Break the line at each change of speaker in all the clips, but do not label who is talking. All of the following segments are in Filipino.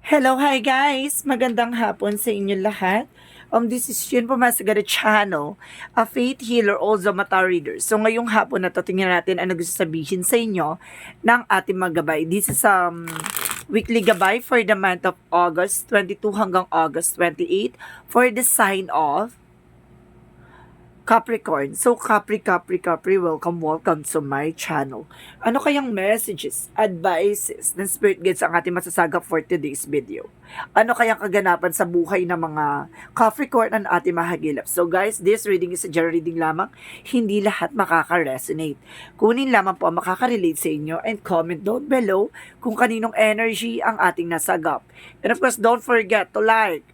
Hello, hi guys! Magandang hapon sa inyo lahat. This is Yun Pumasagara Channel, a faith healer, also mata reader. So ngayong hapon na to, tingnan natin ano gusto sabihin sa inyo ng ating mga gabay. This is weekly gabay for the month of August 22 hanggang August 28 for the sign of Capricorn. So, Capri, welcome to my channel. Ano kayang messages, advices ng spirit guides ang ating masasagap for today's video? Ano kayang kaganapan sa buhay ng mga Capricorn ang ating mahagilap? So guys, this reading is a general reading lamang. Hindi lahat makaka-resonate. Kunin lamang po ang makaka-relate sa inyo and comment down below kung kaninong energy ang ating nasagap. And of course, don't forget to like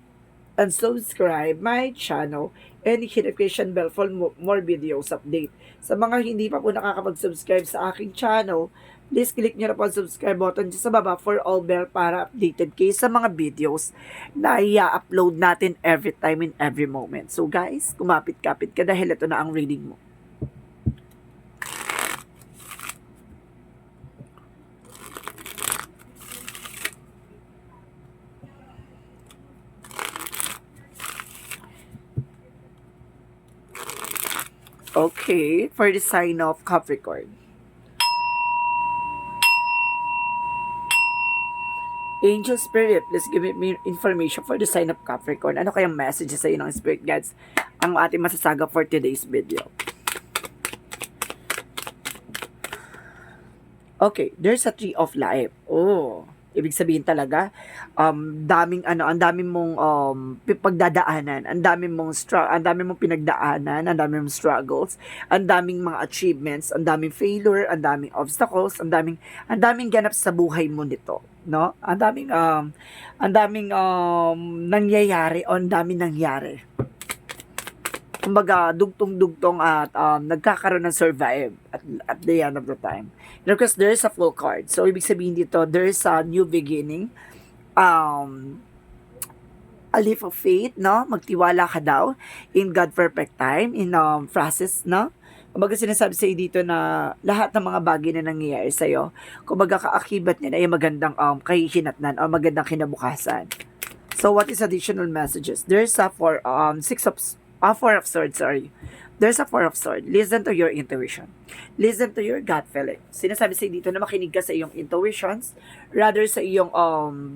and subscribe my channel and hit the notification bell for more videos update. Sa mga hindi pa po nakakapag-subscribe sa aking channel, please click nyo na po ang subscribe button dyan sa baba for all bell para updated kayo sa mga videos na i-upload natin every time in every moment. So guys, kumapit-kapit ka dahil ito na ang reading mo. Okay, for the sign of Capricorn. Angel Spirit, please give me information for the sign of Capricorn. Ano kayang message sa iyo ng Spirit Guides ang ating masasaga for today's video? Okay, there's a tree of life. Oh, ibig sabihin talaga, ang daming mong pagdadaanan, ang daming mong pinagdaanan, ang daming mong struggles, ang daming mga achievements, ang daming failure, ang daming obstacles, ang daming ganap sa buhay mo nito, no? Ang daming nangyayari o ang daming nangyari. Kumbaga, dugtong-dugtong at nagkakaroon ng survive at the end of the time. And of course, there is a full card. So, ibig sabihin dito, there is a new beginning. A leap of faith, no? Magtiwala ka daw in God perfect time, in process, no? Kumbaga, sinasabi sa'yo dito na lahat ng mga bagay na nangyayari sa'yo, kumbaga, kaakibat niya ay magandang kahihinatnan o magandang kinabukasan. So, what is additional messages? There's a Four of Swords, sorry. There's a Four of Swords. Listen to your intuition. Listen to your gut feeling. Sinasabi sa'yo dito na makinig ka sa iyong intuitions rather sa iyong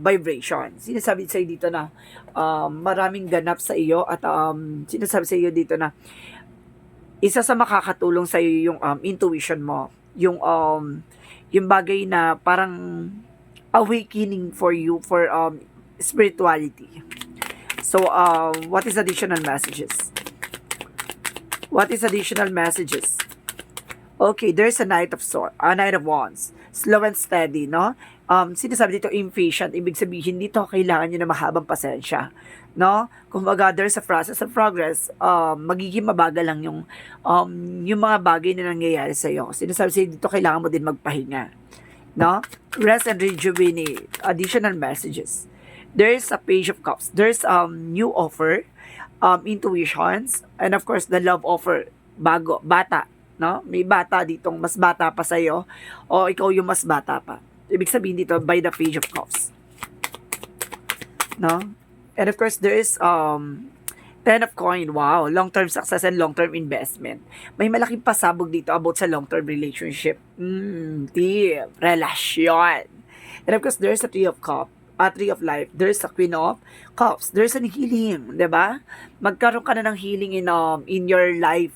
vibration. Sinasabi sa'yo dito na maraming ganap sa iyo at sinasabi sa'yo dito na isa sa makakatulong sa iyo yung intuition mo. Yung bagay na parang awakening for you for spirituality. So, what is additional messages? What is additional messages? Okay, there's a Knight of Wands. Slow and steady, no? Sinasabi dito, impatient. Ibig sabihin dito, kailangan nyo na mahabang pasensya. No? Kumbaga, there's a process of progress. Magiging mabagal lang yung mga bagay na nangyayari sa'yo. Sinasabi sa'yo dito, kailangan mo din magpahinga. No? Rest and rejuvenate. Additional messages. There's a Page of Cups. There's new offer, intuitions, and of course, the love offer, bata, no? May bata ditong mas bata pa sa'yo, o ikaw yung mas bata pa. Ibig sabihin dito, by the Page of Cups. No? And of course, there is, Ten of Coin. Wow, long-term success and long-term investment. May malaking pasabog dito about sa long-term relationship. Relasyon. And of course, there's a Tree of Cups. Tree of Life, there's a Queen of Cups, there's an healing, 'di ba? Magkaroon ka na ng healing in your life.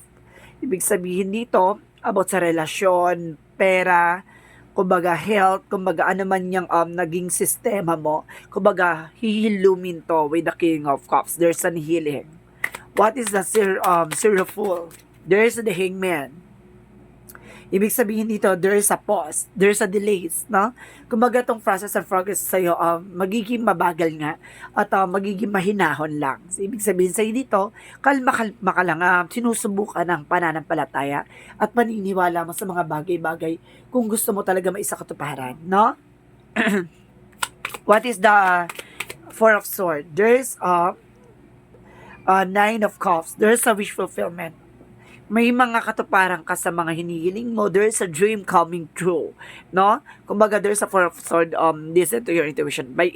Ibig sabihin dito about sa relasyon, pera, kumbaga health, kumbaga ano man yung naging sistema mo, kumbaga hihilumin to with the King of Cups. There's an healing. What is the Fool? There's the Hangman. Ibig sabihin dito, there's a pause, there's a delays, no? Kumbaga itong process of progress sa'yo, magiging mabagal nga at magiging mahinahon lang. So, ibig sabihin sa'yo dito, kalma ka lang, sinusubukan ng pananampalataya at paniniwala mo sa mga bagay-bagay kung gusto mo talaga maisakatuparan, no? What is the Four of Swords? There's Nine of Cups. There's a wish fulfillment. may mga katuparan ka sa mga hinihiling mo, there's a dream coming true, no? Kumbaga, there's a four of sword, listen to your intuition, by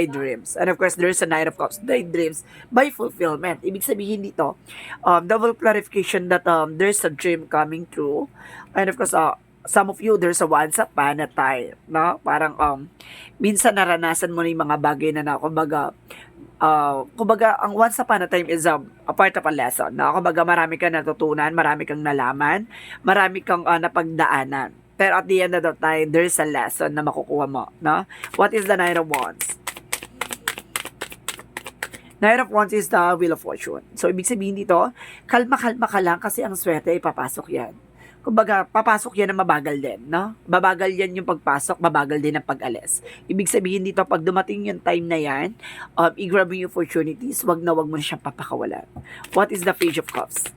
dreams. And of course, there's a knight of cups, by dreams, by fulfillment. Ibig sabihin dito, double clarification that there's a dream coming true. And of course, some of you, there's a once upon a time, no? Parang, minsan naranasan mo na yung mga bagay na kumbaga, ang once upon a time is a part of a lesson. Na kumbaga, marami kang natutunan, marami kang nalaman, marami kang napagdaanan. Pero at the end of the time, there's a lesson na makukuha mo. No? What is the Knight of Wands? Knight of Wands is the Wheel of Fortune. So, ibig sabihin dito, kalma-kalma ka lang kasi ang swerte ay papasok yan. Kumbaga, papasok yan na mabagal din, no? Babagal yan yung pagpasok, babagal din ang pag-alis. Ibig sabihin dito, pag dumating yung time na yan, i-grab mo yung opportunities, wag mo na siyang papakawalan. What is the Page of Cups?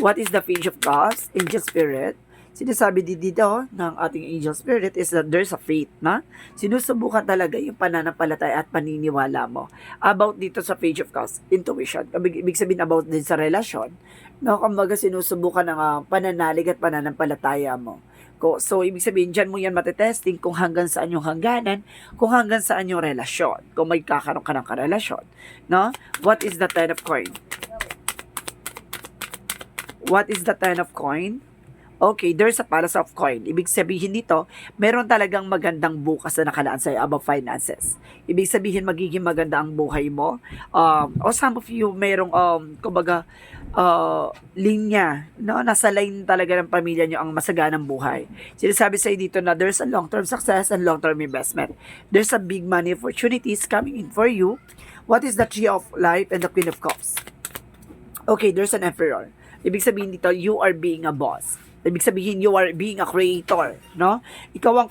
What is the Page of Cups? Angel Spirit. Sinasabi dito ng ating Angel Spirit is that there's a faith, na sinusubukan talaga yung pananampalataya at paniniwala mo. About dito sa Page of Cups, intuition. Ibig sabihin about din sa relasyon. No, kumbaga sinusubukan ng pananalig at pananampalataya mo. So, ibig sabihin, dyan mo yan matetesting kung hanggang saan yung hangganan, kung hanggang saan yung relasyon, kung may kakaroon ka ng karelasyon. No? What is the Ten of Coin? What is the Ten of Coin? Okay, there's a palace of coin. Ibig sabihin dito, meron talagang magandang bukas na nakalaan sa'yo about finances. Ibig sabihin, magiging maganda ang buhay mo. O some of you, merong, kumbaga, linya, no? Nasa line talaga ng pamilya nyo ang masaganang buhay. Sinasabi sa'yo dito na there's a long-term success and long-term investment. There's a big money opportunities coming in for you. What is the Tree of Life and the Queen of Cups? Okay, there's an Emperor. Ibig sabihin dito, you are being a boss. Ibig sabihin, you are being a creator, no? Ikaw ang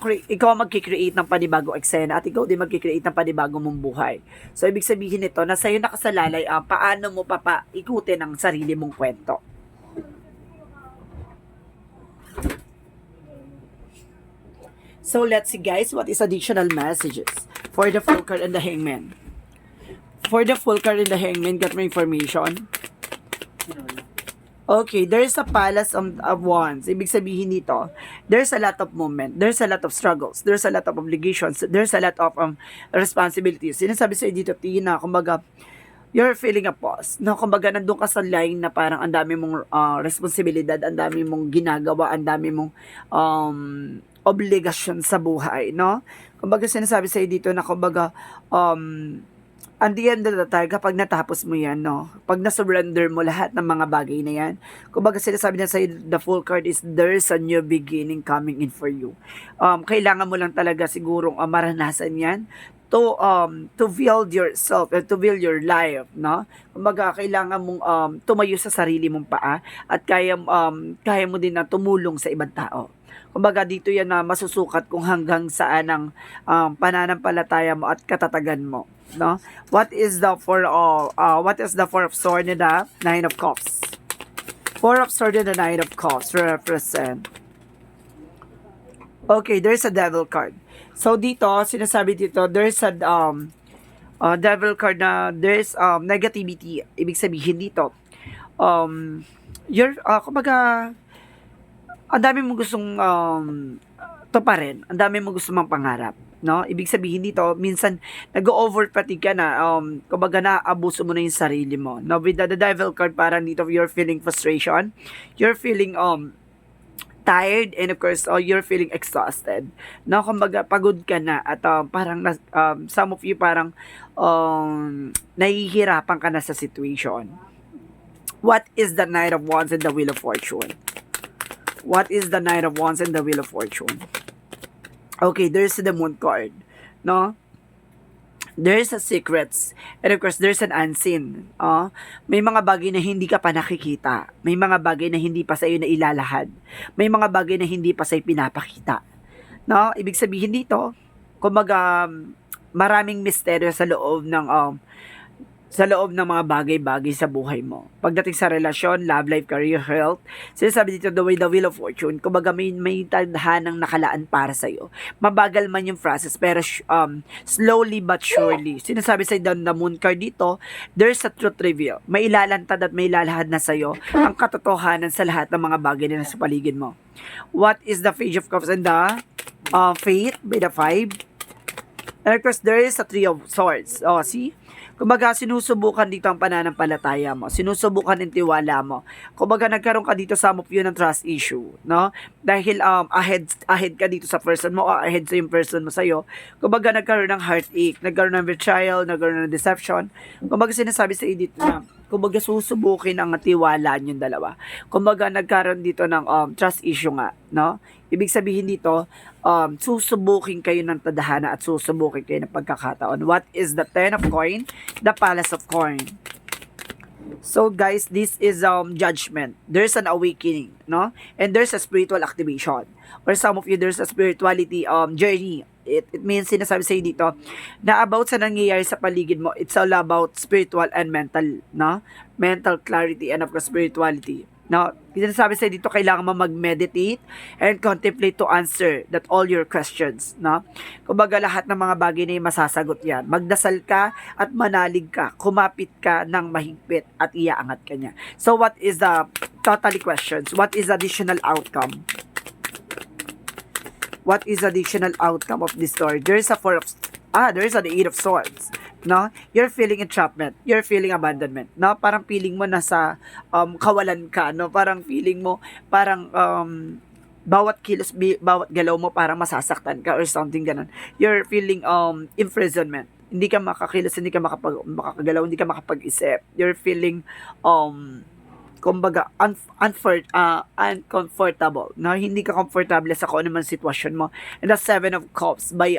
magki-create ng panibagong eksena at ikaw din magki-create ng panibagong mong buhay. So, ibig sabihin nito, na sa'yo nakasalalay paano mo papaikutin ang sarili mong kwento. So, let's see guys, what is additional messages for the Fool card and the Hangman? For the Fool card and the Hangman, got my information. Okay, there's a palace of wands. Ibig sabihin dito, there's a lot of movement, there's a lot of struggles, there's a lot of obligations, there's a lot of responsibilities. Sinasabi sa'yo dito, Tina, kumbaga, you're feeling a pause. No, kumbaga, nandun ka sa line na parang ang dami mong responsibilidad, ang dami mong ginagawa, ang dami mong obligasyon sa buhay, no? Kumbaga, sinasabi sa'yo dito na, kumbaga, at the end of the time, kapag natapos mo yan, no, pag na-surrender mo lahat ng mga bagay na yan, kumbaga sinasabi na sa'yo, the Fool card is there's a new beginning coming in for you. Kailangan mo lang talaga sigurong maranasan yan to build yourself and to build your life, no? Kumbaga, kailangan mong tumayo sa sarili mong paa at kaya mo din na tumulong sa ibang tao. Kumbaga, dito yan na masusukat kung hanggang saan ang pananampalataya mo at katatagan mo, no? What is the Four of Swords and the Nine of Cups? Four of Swords and the Nine of Cups represent. Okay, there's a Devil card. So dito, sinasabi dito, there's a Devil card na there's negativity. Ibig sabihin dito, kumbaga, ang dami mong gustong tuparin, ang dami mong gustong mang pangarap, no? Ibig sabihin dito, minsan nag-overfatigue ka na, kumbaga na-abuso mo na yung sarili mo. No, with the Devil card, parang dito you're feeling frustration, you're feeling tired, and of course, you're feeling exhausted. No, kumbaga pagod ka na at parang some of you parang nahihirapan ka na sa situation. What is the Knight of Wands and the Wheel of Fortune? What is the Knight of Wands and the Wheel of Fortune? Okay, there's the Moon card, no? There's a secrets, and of course, there's an unseen. May mga bagay na hindi ka pa nakikita. May mga bagay na hindi pa sa iyo na ilalahad. May mga bagay na hindi pa sa iyo pinapakita. No? Ibig sabihin dito, kumbaga, maraming misteryo sa loob ng sa loob ng mga bagay-bagay sa buhay mo. Pagdating sa relasyon, love life, career, health, sinasabi dito, the way, the wheel of fortune, kumbaga may tadhanang nakalaan para sa'yo. Mabagal man yung process, pero slowly but surely. Sinasabi sa the moon card dito, there's a truth reveal. May ilalantad at may ilalahad na sa'yo ang katotohanan sa lahat ng mga bagay na nasa paligid mo. What is the Page of Cups and the Faith by the 5? And of course, there is a Three of Swords. Oh, see? Kumbaga, sinusubukan dito ang pananampalataya mo. Sinusubukan ang tiwala mo. Kumbaga, nagkaroon ka dito some of you ng trust issue, no? Dahil ahead ka dito sa person mo, o ahead sa yung person mo sa'yo. Kumbaga, nagkaroon ng heartache, nagkaroon ng betrayal, nagkaroon ng deception. Kumbaga, sinasabi sa edit na, kumbaga, susubukin ang tiwala niyong dalawa. Kumbaga, nagkaroon dito ng trust issue nga, no? Ibig sabihin dito, susubukin kayo ng tadhana at susubukin kayo ng pagkakataon. What is the 10 of coin? The Palace of Coin. So guys, this is judgment. There's an awakening, no? And there's a spiritual activation. For some of you, there's a spirituality journey. It means, sinasabi sa'yo dito, na about sa nangyayari sa paligid mo, it's all about spiritual and mental, no? Mental clarity and of course, spirituality. No, sinasabi sa dito, kailangan mo mag-meditate and contemplate to answer that all your questions, no? Kumbaga, lahat ng mga bagay na masasagot yan. Magdasal ka at manalig ka, kumapit ka ng mahigpit at iaangat ka niya. So, what is the totally questions? What is additional outcome? What is additional outcome of this story? There is a there is the 8 of Swords. No? You're feeling entrapment. You're feeling abandonment. No? Parang feeling mo nasa kawalan ka. No? Parang feeling mo, parang bawat kilos, bawat galaw mo parang masasaktan ka or something ganun. You're feeling imprisonment. Hindi ka makakilos, hindi ka makakagalaw, hindi ka makapag-isip. You're feeling kumbaga uncomfortable, no? Hindi ka comfortable sa kung ano man sitwasyon mo. And the 7 of Cups by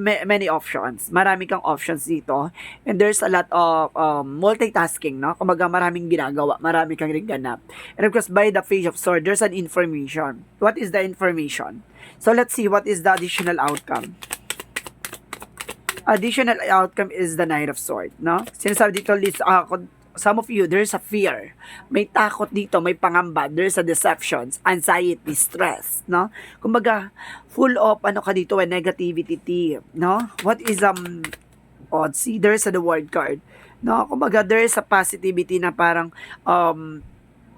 many options. Marami kang options dito. And there's a lot of multitasking, no? Kumbaga maraming ginagawa, marami kang ganap. And of course, by the Page of Swords, there's an information. What is the information? So let's see what is the additional outcome. Additional outcome is the Knight of Swords, no? Sinasabi dito, some of you, there's a fear. May takot dito, may pangamba. There's a deceptions, anxiety, stress, no? Kumbaga, full of, ka dito, negativity, no? What is, see, there's the word card, no? Kumbaga, there's a positivity na parang,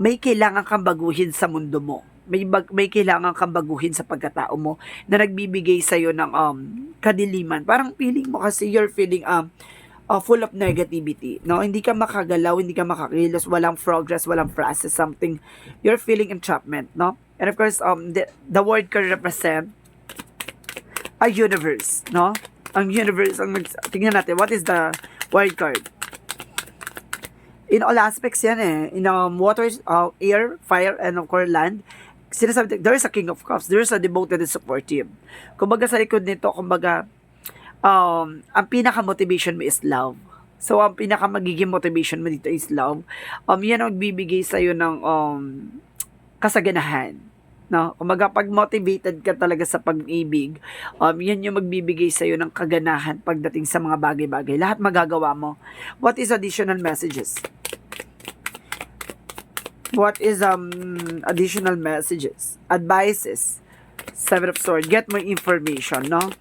may kailangan kang baguhin sa mundo mo. May kailangan kang baguhin sa pagkatao mo na nagbibigay sa'yo ng, kadiliman. Parang feeling mo kasi you're feeling, full of negativity, no? Hindi ka makagalaw, hindi ka makakilos, walang progress, walang process, something. You're feeling entrapment, no? And of course, the word can represent a universe, no? Ang universe, tingnan natin, what is the word card? In all aspects yan in water, air, fire, and of course land. Sinasabi, there is a King of Cups, there is a devoted and supportive. Kumbaga sa likod nito, kumbaga, ang pinaka-motivation mo is love. So, ang pinaka-magiging motivation mo dito is love. Yan ang magbibigay sa'yo ng kasaganahan. No? Kumbaga, pag motivated ka talaga sa pag-ibig, yan yung magbibigay sa'yo ng kaganahan pagdating sa mga bagay-bagay. Lahat magagawa mo. What is additional messages? What is additional messages? Advices? 7 of Swords. Get more information, no?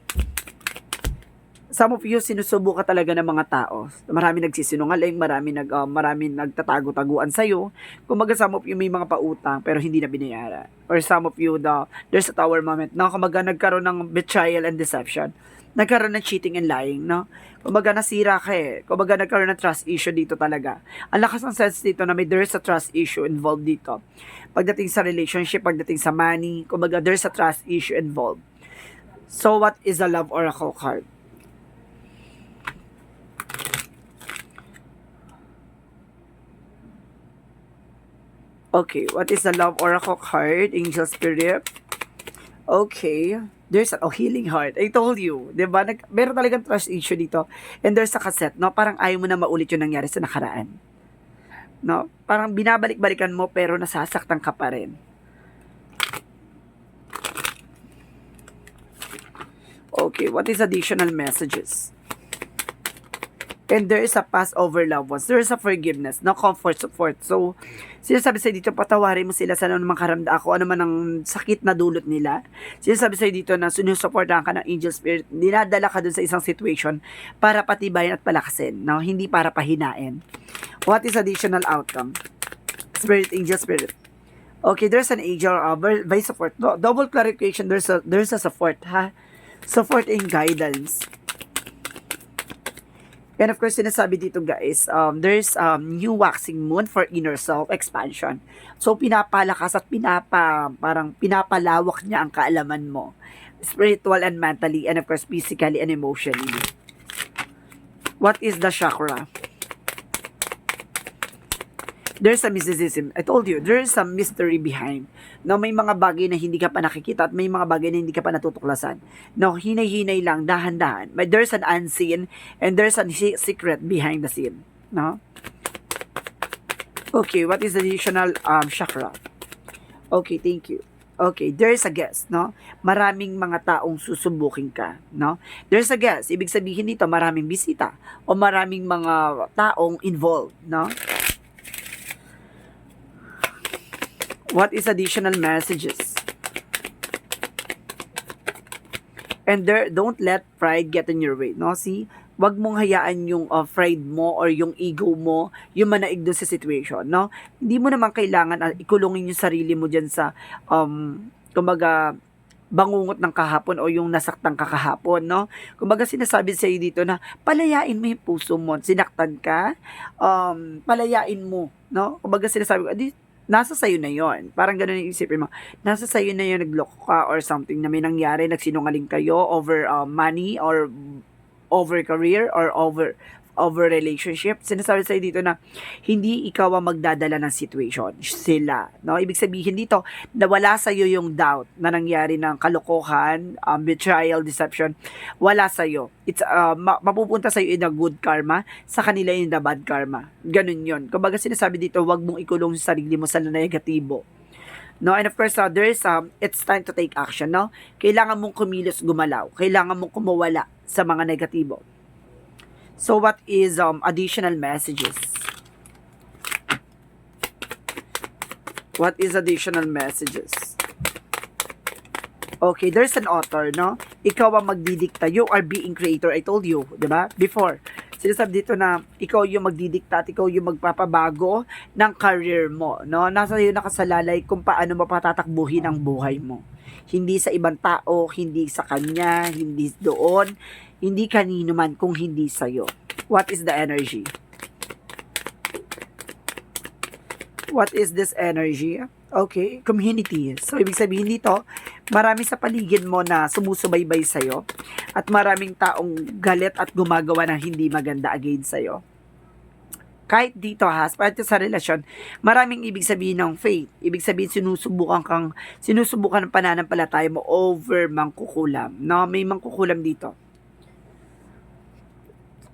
Some of you, sinusubo ka talaga ng mga tao. Marami nagsisinungaling, marami nagtatago-taguan sa'yo. Kumbaga, some of you may mga pautang pero hindi na binayaran. Or some of you, there's a tower moment, no? Kumbaga, nagkaroon ng betrayal and deception. Nagkaroon ng cheating and lying, no? Kumbaga, nasira ka Kumbaga, nagkaroon ng trust issue dito talaga. Ang lakas ng sense dito na there's a trust issue involved dito. Pagdating sa relationship, pagdating sa money, kumbaga, there's a trust issue involved. So, what is the Love Oracle card? Okay, what is the Love Oracle card? Angel Spirit. Okay. There's a healing heart. I told you, 'di ba? Meron talagang trust issue dito. And there's a cassette, no? Parang ayaw mo na maulit 'yung nangyari sa nakaraan. No? Parang binabalik-balikan mo pero nasasaktan ka pa rin. Okay, what is additional messages? And there is a Passover loved ones. There is a forgiveness, no comfort, support. So, sinasabi sa'yo dito, patawarin mo sila sa ano namang karamda ako, ano man ang sakit na dulot nila. Sinasabi sa'yo dito na sinusuportahan ka ng angel spirit, dinadala ka dun sa isang situation para patibayan at palakasin, no? Hindi para pahinain. What is additional outcome? Spirit, angel spirit. Okay, there's an angel by support. Double clarification, there's a support, ha? Support and guidance. And of course, sinasabi dito guys, there's new waxing moon for inner self expansion. So, pinapalakas at parang pinapalawak niya ang kaalaman mo. Spiritual and mentally, and of course, physically and emotionally. What is the chakra? There's a mysticism. I told you, there's some mystery behind. No, may mga bagay na hindi ka pa nakikita at may mga bagay na hindi ka pa natutuklasan. No, hinay-hinay lang, dahan-dahan. But there's an unseen and there's a secret behind the scene. No? Okay, what is the additional chakra? Okay, thank you. Okay, there's a guest, no? Maraming mga taong susubukin ka, no? There's a guest. Ibig sabihin dito, maraming bisita o maraming mga taong involved, no? What is additional messages? And there, don't let pride get in your way. No? See? Wag mong hayaan yung pride mo or yung ego mo, yung manaig doon sa situation. No? Hindi mo naman kailangan ikulungin yung sarili mo dyan sa, kumbaga, bangungot ng kahapon o yung nasaktang kakahapon, no? Kumbaga sinasabi sa iyo dito na palayain mo yung puso mo. Sinaktan ka, palayain mo, no? Kumbaga sinasabi ko, nasa sayo na yon. Parang gano'n yung isipin mo. Nasa sayo na yun, nagloko ka or something na may nangyari, nagsinungaling kayo over money or over career or over relationship. Sinasabi sa'yo dito na hindi ikaw ang magdadala ng situation. Sila. No? Ibig sabihin dito, nawala sa'yo yung doubt na nangyari ng kalokohan, betrayal, deception. Wala sa'yo. It's, mapupunta sa'yo in a good karma, sa kanila in the bad karma. Ganun yun. Kumbaga sinasabi dito, wag mong ikulong sa sarili mo sa negatibo. No, and of course, it's time to take action, no? Kailangan mong kumilos, gumalaw. Kailangan mong kumawala sa mga negatibo. So, what is additional messages? What is additional messages? Okay, there's an author, no? Ikaw ang magdidikta. You are being creator. I told you, di ba? Before. Sinasabi dito na ikaw yung magdidikta at ikaw yung magpapabago ng career mo, no? Nasa iyo nakasalalay kung paano mapatatakbuhin ang buhay mo. Hindi sa ibang tao, hindi sa kanya, hindi doon, hindi kanino man kung hindi sa'yo. What is the energy? What is this energy? Okay, community. So, ibig sabihin dito, marami sa paligid mo na sumusubaybay sa'yo at maraming taong galit at gumagawa ng hindi maganda against sa'yo. Kahit dito pati sa relasyon, maraming ibig sabihin ng faith. Ibig sabihin sinusubukan ng pananampalataya mo over mangkukulam. No, may mangkukulam dito.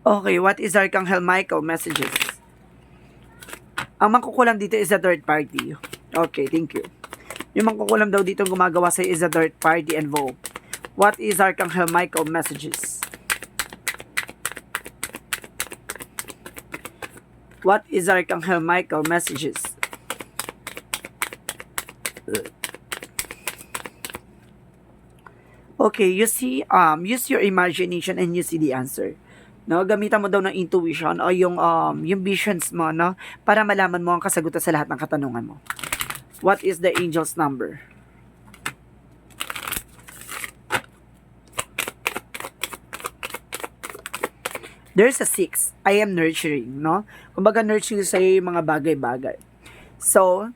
Okay, what is Archangel Michael messages? Ang mangkukulam dito is a third party. Okay, thank you. Yung mangkukulam daw dito gumagawa sa is a third party involved. What is Archangel Michael messages? What is Archangel Michael messages? Okay, you see, use your imagination and you see the answer. No, gamitan mo daw ng intuition o yung visions mo, no, para malaman mo ang kasagutan sa lahat ng katanungan mo. What is the angel's number? There's a 6. I am nurturing, no? Kumbaga nurturing sa'yo yung mga bagay-bagay. So,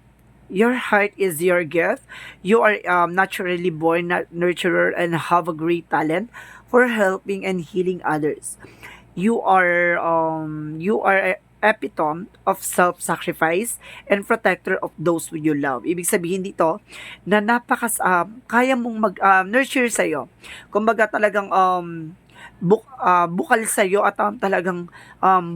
your heart is your gift. You are naturally born nurturer and have a great talent for helping and healing others. You are epitome of self-sacrifice and protector of those who you love. Ibig sabihin dito na kaya mong nurture sa'yo. Kumbaga talagang bukal sa'yo at talagang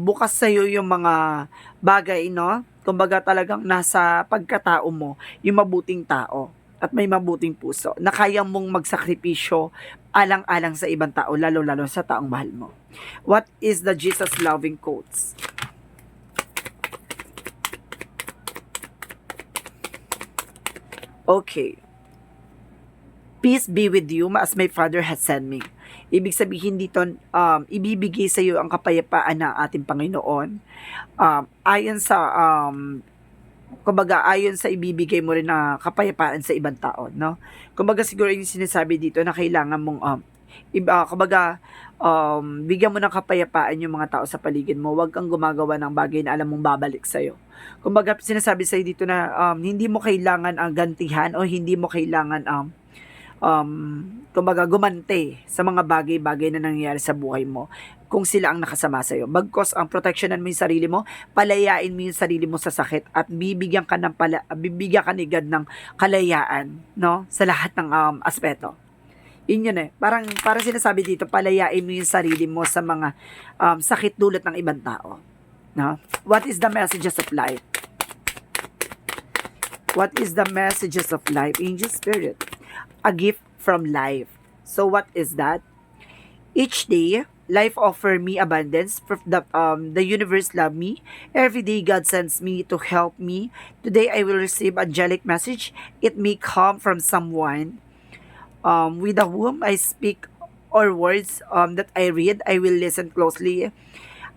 bukas sa'yo yung mga bagay, no? Kumbaga talagang nasa pagkatao mo, yung mabuting tao. at may mabuting puso na kaya mong magsakripisyo alang-alang sa ibang tao, lalo-lalo sa taong mahal mo. What is the Jesus loving quotes? Okay. Peace be with you as my Father has sent me. Ibig sabihin dito, ibibigay sa iyo ang kapayapaan ng ating Panginoon. Ayon sa kumbaga ayon sa ibibigay mo rin na kapayapaan sa ibang tao, no? Kumbaga siguro yung sinasabi dito na kailangan mong bigyan mo ng kapayapaan yung mga tao sa paligid mo. Huwag kang gumagawa ng bagay na alam mong babalik sa iyo. Kumbaga sinasabi sa dito na hindi mo kailangan gantihan o hindi mo kailangan kumbaga gumante sa mga bagay-bagay na nangyayari sa buhay mo kung sila ang nakasama sa iyo. Bagkos ang protectionan mo yung sarili mo, palayain mo yung sarili mo sa sakit at bibigyan ka ni God ng kalayaan, no? Sa lahat ng aspeto. Yun eh. Parang sinasabi dito, palayain mo yung sarili mo sa mga sakit dulot ng ibang tao. No? What is the messages of life? What is the messages of life? Angel Spirit. A gift from life. So what is that? Each day, life offer me abundance. The universe love me. Every day, God sends me to help me. Today, I will receive angelic message. It may come from someone with whom I speak or words that I read. I will listen closely,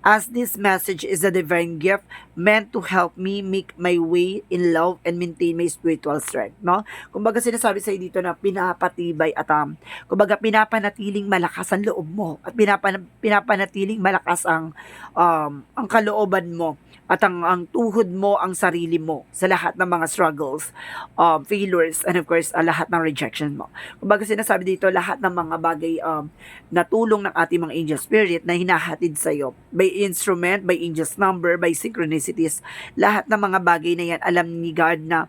as this message is a divine gift meant to help me make my way in love and maintain my spiritual strength, no? Kumbaga sinasabi sa dito na pinapatibay at kumbaga pinapanatiling malakas ang loob mo at pinapanatiling malakas ang kalooban mo at ang tuhod mo, ang sarili mo sa lahat ng mga struggles, failures, and of course, lahat ng rejection mo. Kumbaga sinasabi dito, lahat ng mga bagay na tulong ng ating mga angel spirit na hinahatid sa iyo by instrument, by angel's number, by synchronicities, lahat ng mga bagay na yan, alam ni God na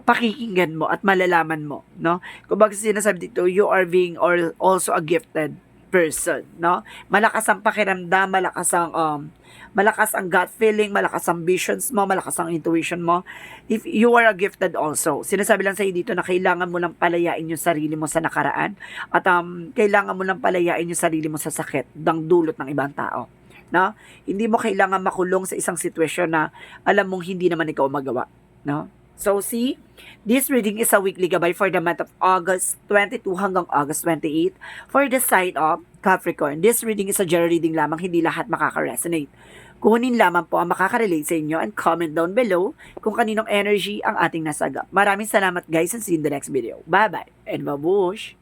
pakikinggan mo at malalaman mo, no? Kumbaga sinasabi dito, you are being also a gifted person, no? Malakas ang pakiramdam, malakas ang gut feeling, malakas ang visions mo, malakas ang intuition mo. If you are a gifted also, sinasabi lang sa iyo dito na kailangan mo lang palayain yung sarili mo sa nakaraan at kailangan mo lang palayain yung sarili mo sa sakit ng dulot ng ibang tao. No? Hindi mo kailangan makulong sa isang sitwasyon na alam mong hindi naman ikaw magawa. No? So see, this reading is a weekly gabay for the month of August 22 hanggang August 28 for the sign of Capricorn. This reading is a general reading lamang, hindi lahat makaka-resonate. Kunin lamang po ang makaka-relate sa inyo and comment down below kung kaninong energy ang ating nasagap. Maraming salamat guys and see you in the next video. Bye-bye and babush!